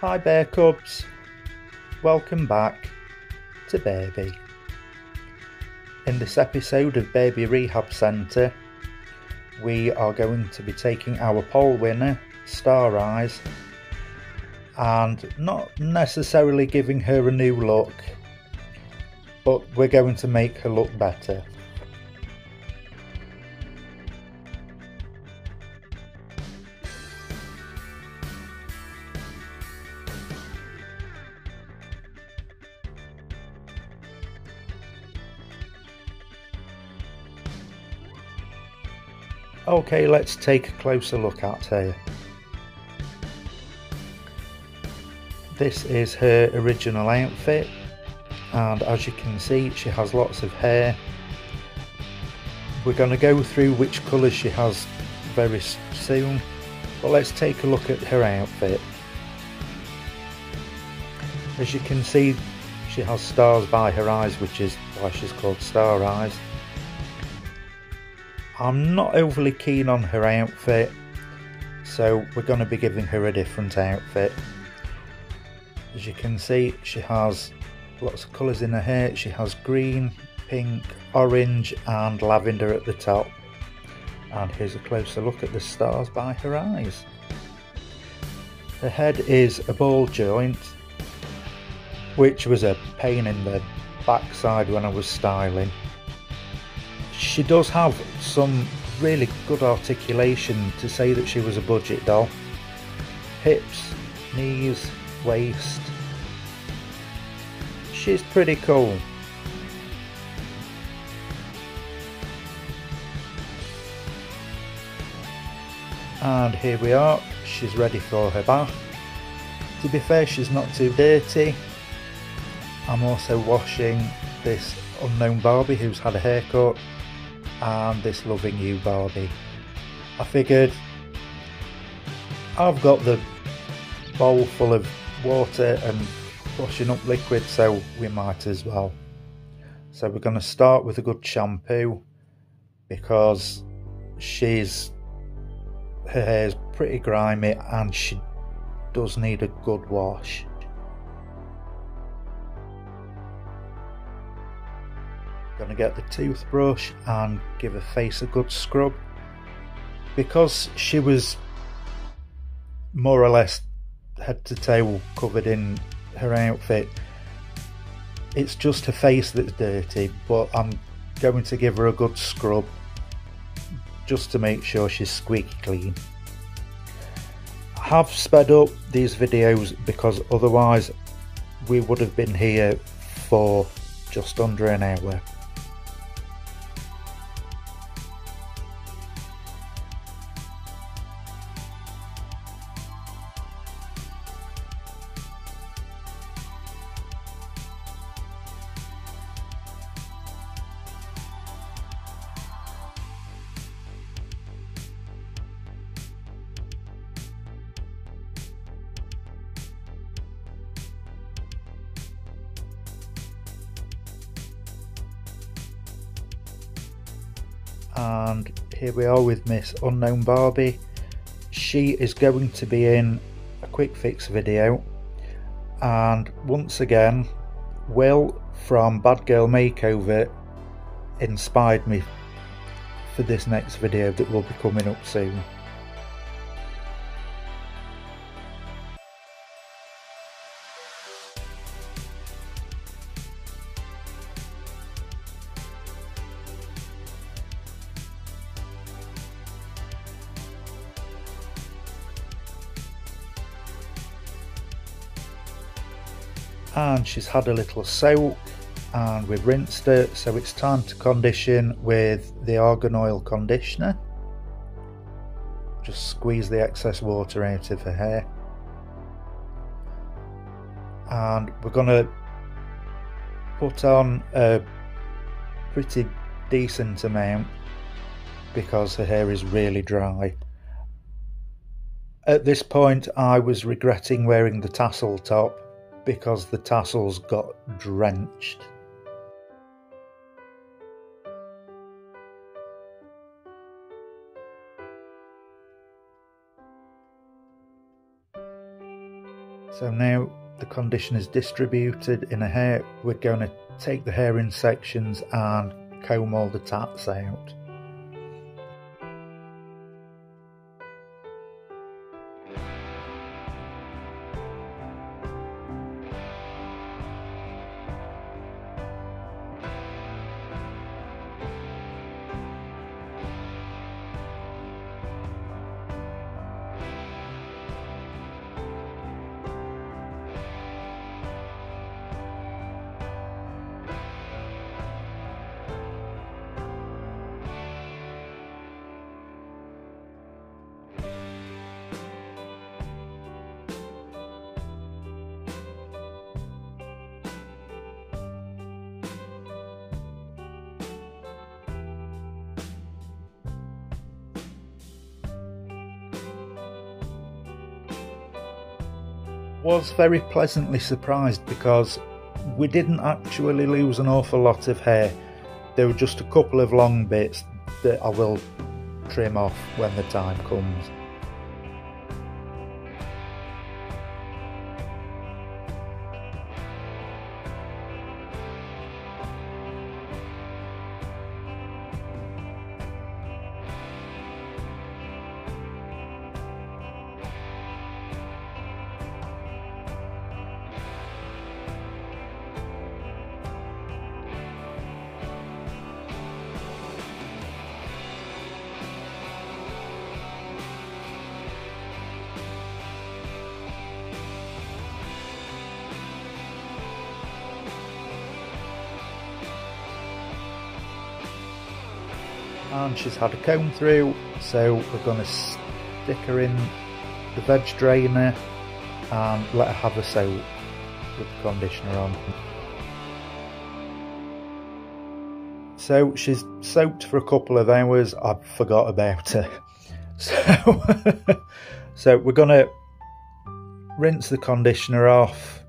Hi Bear Cubs, welcome back to Bearbie. In this episode of Bearbie Rehab Centre, we are going to be taking our poll winner, Star Eyes, and not necessarily giving her a new look, but we're going to make her look better. Okay, let's take a closer look at her. This is her original outfit, and as you can see, she has lots of hair. We're going to go through which colours she has very soon, but let's take a look at her outfit. As you can see, she has stars by her eyes, which is why she's called Star Eyes. I'm not overly keen on her outfit, so we're going to be giving her a different outfit. As you can see, she has lots of colours in her hair. She has green, pink, orange and lavender at the top. And here's a closer look at the stars by her eyes. Her head is a ball joint, which was a pain in the backside when I was styling. She does have some really good articulation to say that she was a budget doll. Hips, knees, waist. She's pretty cool. And here we are, she's ready for her bath. To be fair, she's not too dirty. I'm also washing this unknown Barbie who's had a haircut, and this loving you Barbie. I figured I've got the bowl full of water and washing up liquid, so we might as well. So we're going to start with a good shampoo because her hair's pretty grimy and she does need a good wash. Going to get the toothbrush and give her face a good scrub. Because she was more or less head to tail covered in her outfit, it's just her face that's dirty, but I'm going to give her a good scrub just to make sure she's squeaky clean. I have sped up these videos because otherwise we would have been here for just under an hour. And here we are with Miss Unknown Barbie. She is going to be in a quick fix video, and once again Will from Bad Girl Makeover inspired me for this next video that will be coming up soon. And she's had a little soak and we've rinsed her, so it's time to condition with the argan oil conditioner. Just squeeze the excess water out of her hair, and we're going to put on a pretty decent amount because her hair is really dry. At this point I was regretting wearing the tassel top because the tassels got drenched. So now the conditioner is distributed in her hair, we're going to take the hair in sections and comb all the tats out. Was very pleasantly surprised because we didn't actually lose an awful lot of hair. There were just a couple of long bits that I will trim off when the time comes. And she's had a comb through, so we're going to stick her in the veg drainer and let her have a soak with the conditioner on. So she's soaked for a couple of hours. I forgot about her. So we're going to rinse the conditioner off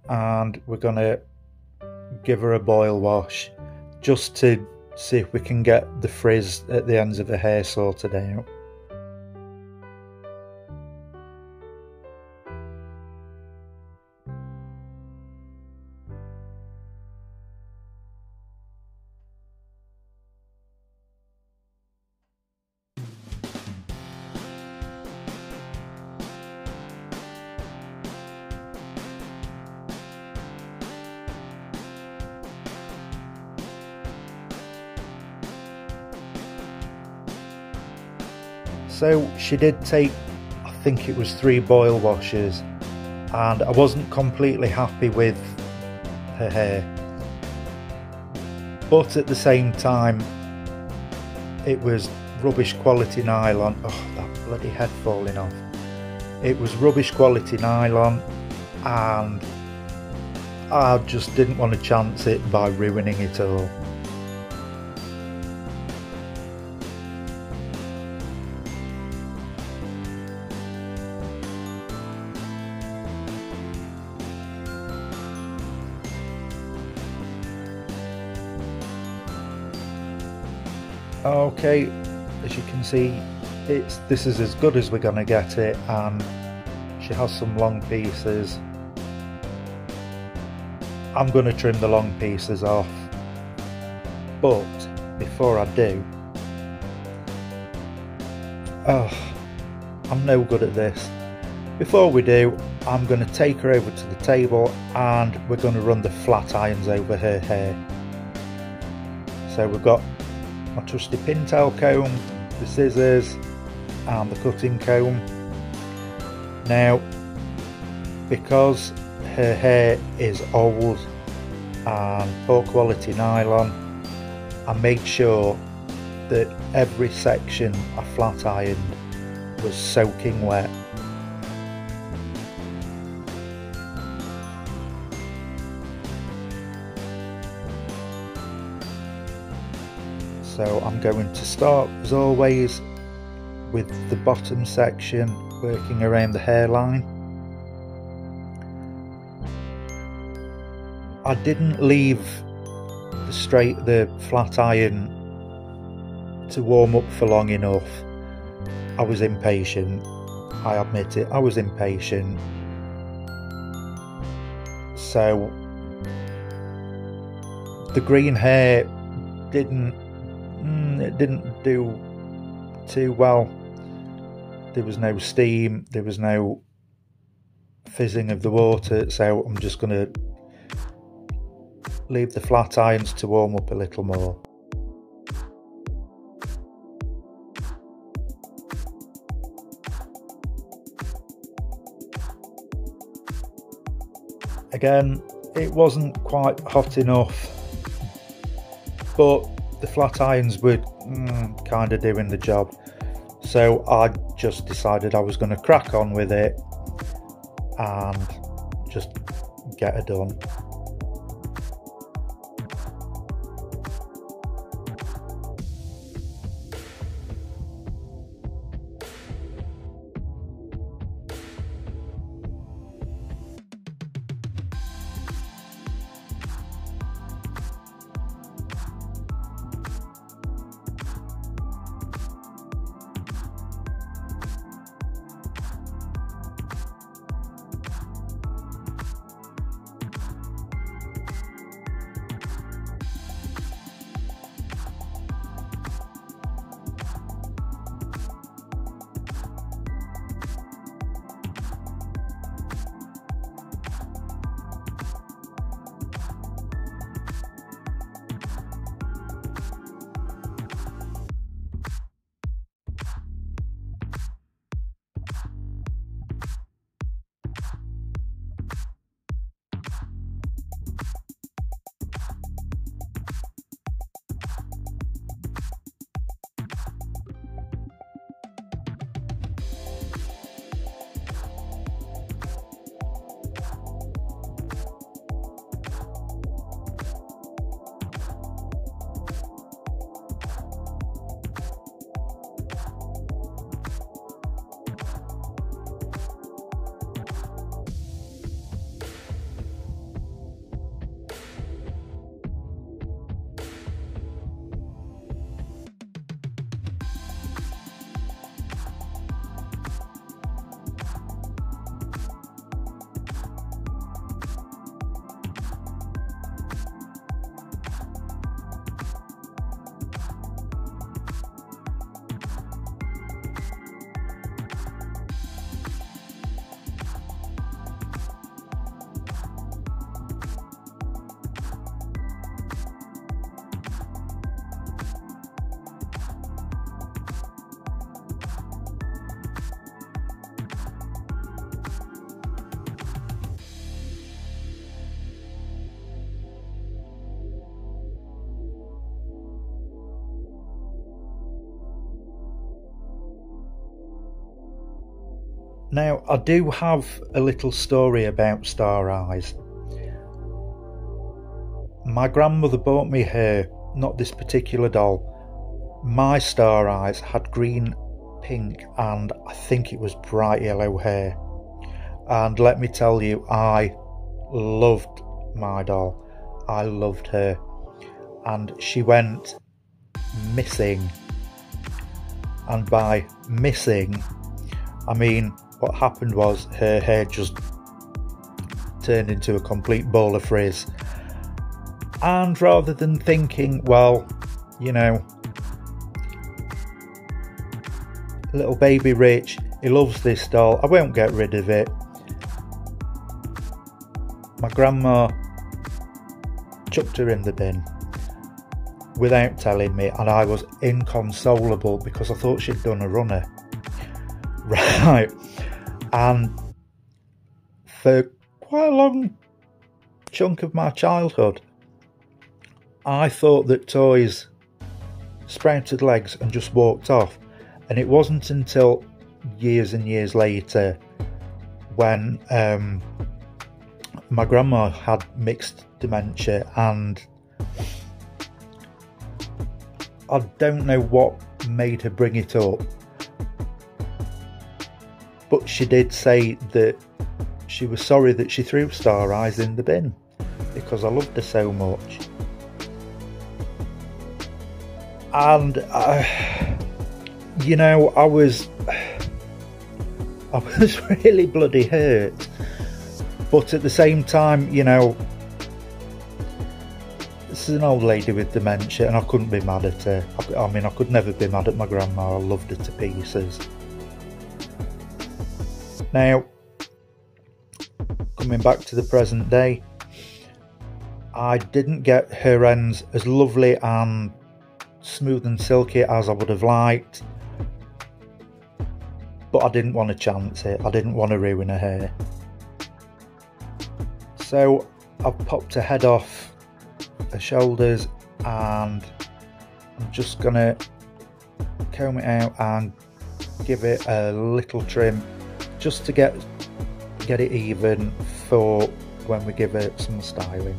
and we're going to give her a boil wash, just to see if we can get the frizz at the ends of her hair sorted out. So she did take, I think it was 3 boil washes, and I wasn't completely happy with her hair. But at the same time, it was rubbish quality nylon. Oh, that bloody head falling off. It was rubbish quality nylon, and I just didn't want to chance it by ruining it all. Okay, as you can see, this is as good as we're going to get it, and she has some long pieces. I'm going to trim the long pieces off, but before I do, I'm no good at this. Before we do, I'm going to take her over to the table and we're going to run the flat irons over her hair. So we've got my trusty pintail comb, the scissors and the cutting comb. Now, because her hair is old and poor quality nylon, I made sure that every section I flat ironed was soaking wet. So I'm going to start, as always, with the bottom section, working around the hairline. I didn't leave the flat iron to warm up for long enough. I was impatient, I admit it, I was impatient. So the green hair didn't do too well. There was no steam, there was no fizzing of the water, so I'm just going to leave the flat irons to warm up a little more. Again, it wasn't quite hot enough, but the flat irons were kind of doing the job. So I just decided I was going to crack on with it and just get it done. Now, I do have a little story about star eyes. My grandmother bought me her, not this particular doll. My star eyes had green, pink, and I think it was bright yellow hair. And let me tell you, I loved my doll. I loved her. And she went missing. And by missing, I mean, what happened was her hair just turned into a complete ball of frizz. And rather than thinking, well, you know, little baby Rich, he loves this doll, I won't get rid of it, my grandma chucked her in the bin without telling me, and I was inconsolable because I thought she'd done a runner. Right. And for quite a long chunk of my childhood, I thought that toys sprouted legs and just walked off. And it wasn't until years and years later when my grandma had mixed dementia, and I don't know what made her bring it up, but she did say that she was sorry that she threw Star Eyes in the bin because I loved her so much. And you know, I was I was really bloody hurt, but at the same time, you know, this is an old lady with dementia and I couldn't be mad at her. I mean, I could never be mad at my grandma. I loved her to pieces. Now, coming back to the present day, I didn't get her ends as lovely and smooth and silky as I would have liked, but I didn't want to chance it. I didn't want to ruin her hair. So I've popped her head off her shoulders and I'm just gonna comb it out and give it a little trim just to get it even for when we give it some styling.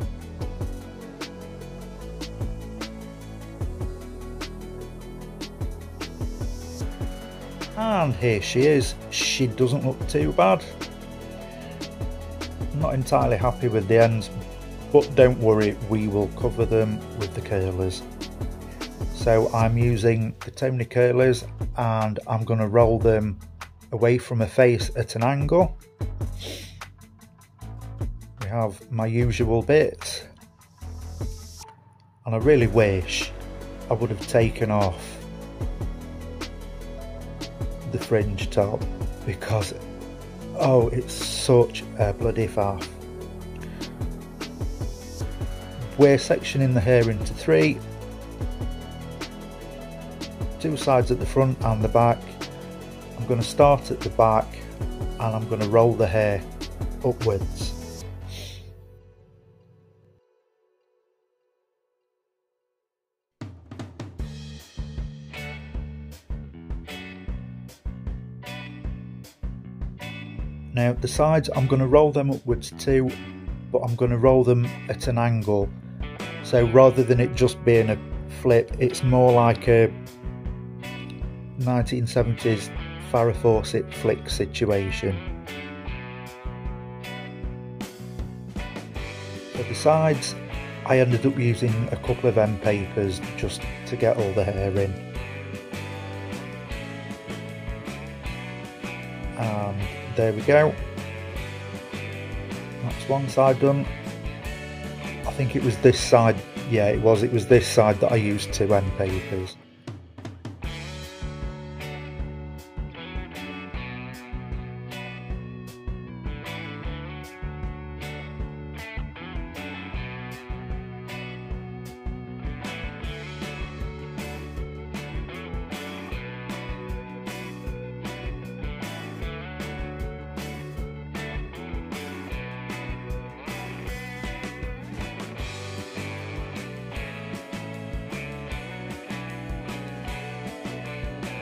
And here she is. She doesn't look too bad. I'm not entirely happy with the ends, but don't worry, we will cover them with the curlers. So I'm using the Tony curlers and I'm going to roll them away from her face at an angle. We have my usual bits, and I really wish I would have taken off the fringe top because, oh, it's such a bloody faff. We're sectioning the hair into three, two sides at the front and the back. I'm going to start at the back and I'm going to roll the hair upwards. Now the sides, I'm going to roll them upwards too, but I'm going to roll them at an angle. So rather than it just being a flip, it's more like a 1970s Farrah Fawcett flick situation. For the sides, I ended up using a couple of end papers just to get all the hair in. And there we go. That's one side done. I think it was this side, yeah it was this side that I used two end papers.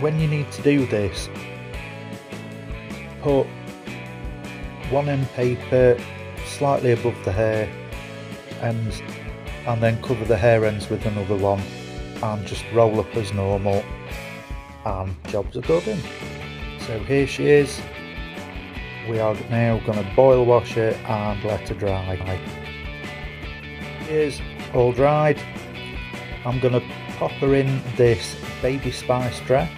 When you need to do this, put one end paper slightly above the hair ends and then cover the hair ends with another one and just roll up as normal and jobs are good in. So here she is. We are now going to boil wash her and let her dry. Here's all dried. I'm going to pop her in this Baby Spice dress,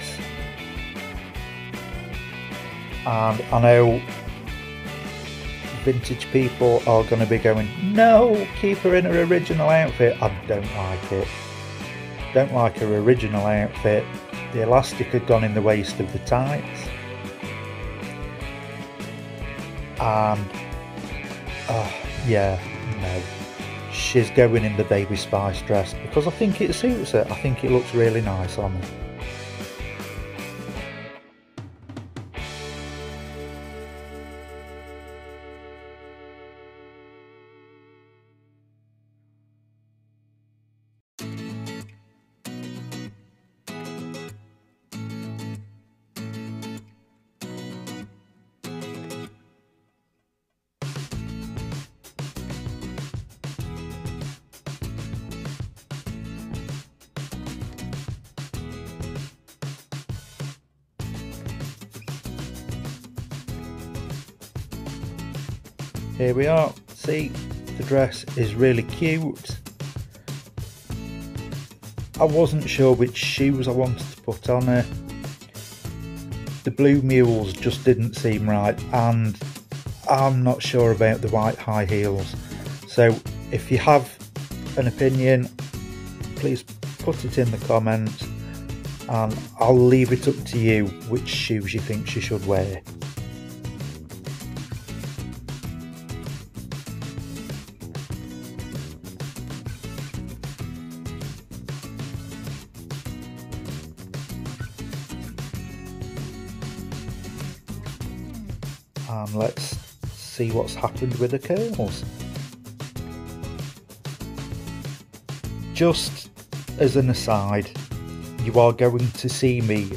and I know vintage people are going to be going, no, keep her in her original outfit. I don't like it. Don't like her original outfit. The elastic had gone in the waist of the tights, and yeah, no, she's going in the Baby Spice dress because I think it suits her. I think it looks really nice on her. Here we are. See, the dress is really cute. I wasn't sure which shoes I wanted to put on her. the blue mules just didn't seem right, and I'm not sure about the white high heels. So if you have an opinion, please put it in the comments, and I'll leave it up to you which shoes you think she should wear. And let's see what's happened with the curls. Just as an aside, you are going to see me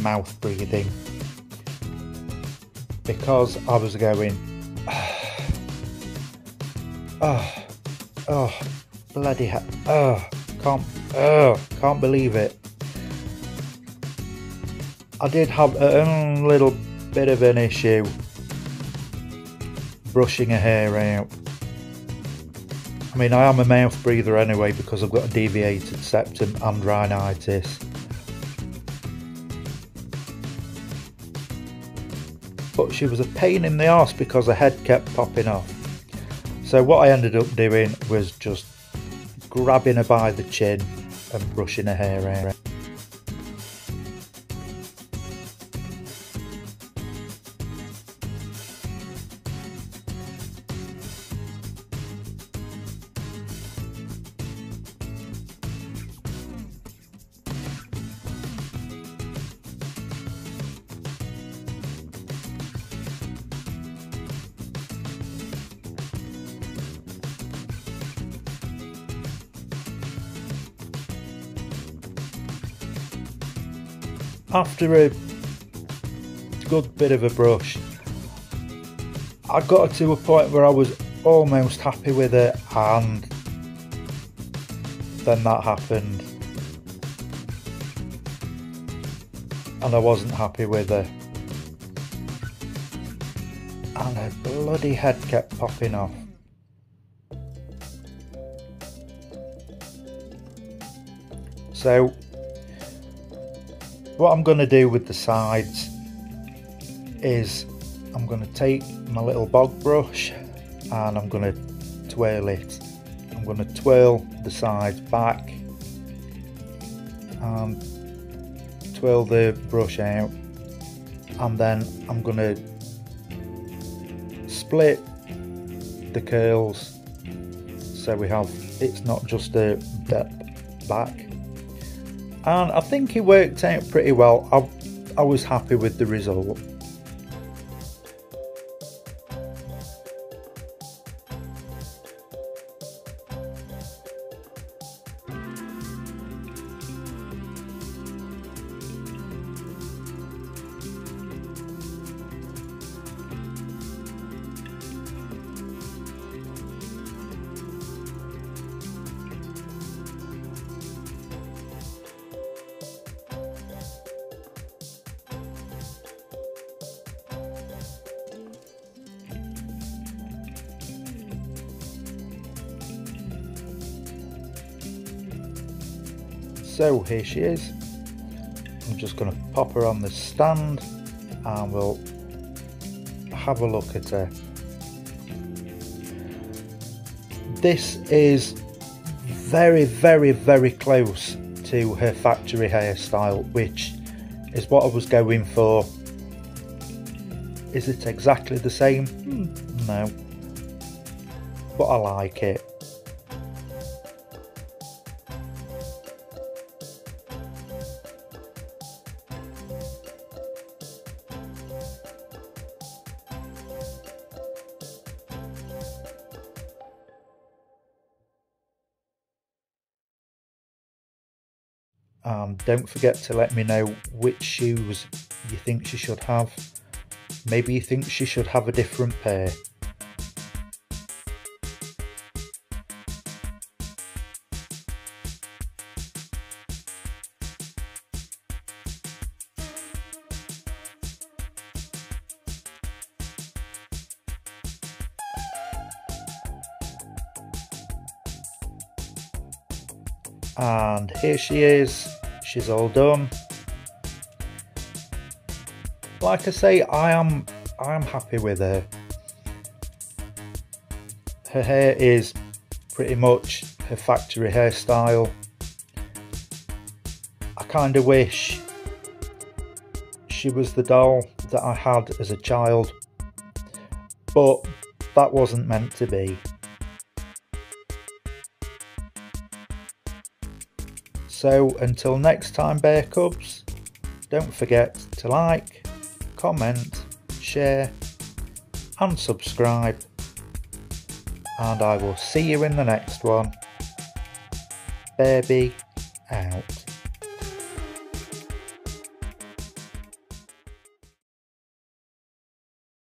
mouth breathing because I was going bloody hell, can't believe it. I did have a little bit of an issue brushing her hair out. I mean, I am a mouth breather anyway because I've got a deviated septum and rhinitis. But she was a pain in the arse because her head kept popping off. So what I ended up doing was just grabbing her by the chin and brushing her hair out. After a good bit of a brush, I got her to a point where I was almost happy with it, and then that happened and I wasn't happy with her, and her bloody head kept popping off. So what I'm going to do with the sides is I'm going to take my little bog brush and I'm going to twirl it. I'm going to twirl the sides back and twirl the brush out, and then I'm going to split the curls so we have, it's not just a dip back. And I think it worked out pretty well. I was happy with the result. So here she is. I'm just going to pop her on the stand and we'll have a look at her. This is very, very, very close to her factory hairstyle, which is what I was going for. Is it exactly the same? No, but I like it. Don't forget to let me know which shoes you think she should have. Maybe you think she should have a different pair. And here she is. She's all done. like I say, I am happy with her. Her hair is pretty much her factory hairstyle. I kind of wish she was the doll that I had as a child, but that wasn't meant to be. So until next time, Bear Cubs, don't forget to like, comment, share and subscribe, and I will see you in the next one. Bearbie out.